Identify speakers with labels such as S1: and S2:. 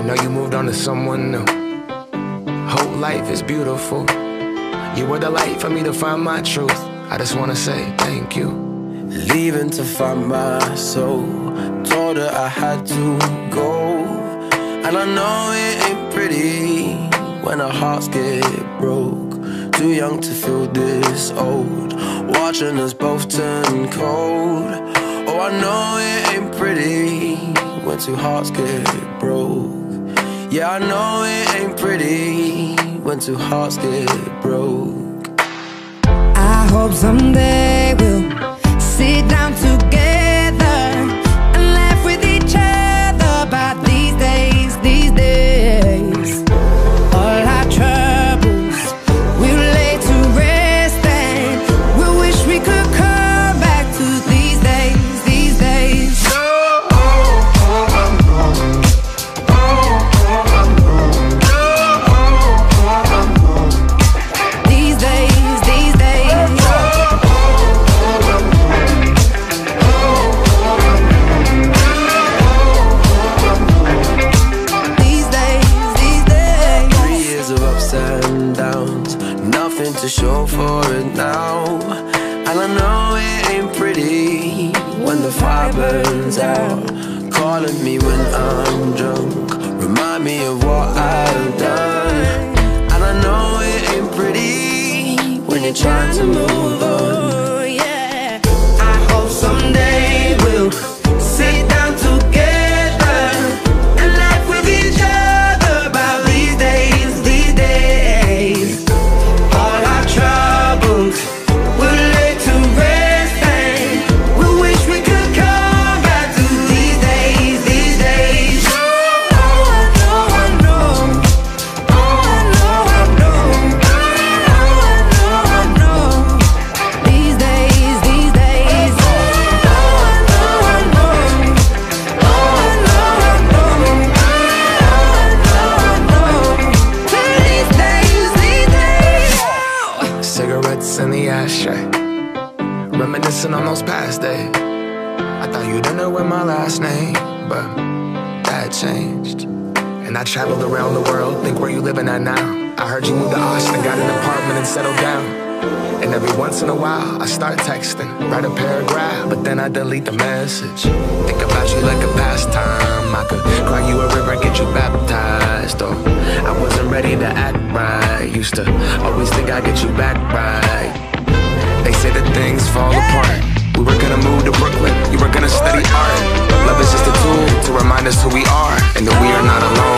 S1: I know you moved on to someone new. Whole life is beautiful. You were the light for me to find my truth. I just wanna say thank you.
S2: Leaving to find my soul, told her I had to go. And I know it ain't pretty when our hearts get broke. Too young to feel this old, watching us both turn cold. Oh, I know it ain't pretty when two hearts get broke. Yeah, I know it ain't pretty when two hearts get broke.
S3: I hope someday we'll sit down together and laugh with each other about these days, these days. All our troubles we'll lay to rest, and we wish we could come back to these days, these days. These days, these days. These days, these days.
S2: 3 years of ups and downs, nothing to show for it now. And I know it ain't pretty when the fire burns out. Calling me when I'm drunk, remind me of what I've done. And I know it ain't pretty when you're trying to move on.
S3: Oh, yeah. I hope someday we'll sit down together and laugh with each other about these days, these days. All our troubles we'll lay to rest, and we wish we could come back to these days, these days. Oh, I know, I know. Oh, I know, I know. Oh, I know, I know. These days, these days. Oh, I know, I know. Oh, I know, I know. Oh, I know, I know. These days, these days.
S1: Cigarettes in the ashtray, reminiscing on those past days. I thought you didn't know my last name, but that changed. And I traveled around the world, think where you living at now. I heard you moved to Austin, got an apartment and settled down. And every once in a while, I start texting, write a paragraph, but then I delete the message. Think about you like a pastime. I could cry you a river, get you baptized. Or I wasn't ready to act right. Used to always think I'd get you back right. They say that things fall apart. We were gonna move to Brooklyn, you were gonna study art. Love is just a tool to remind us who we are, and that we are not alone.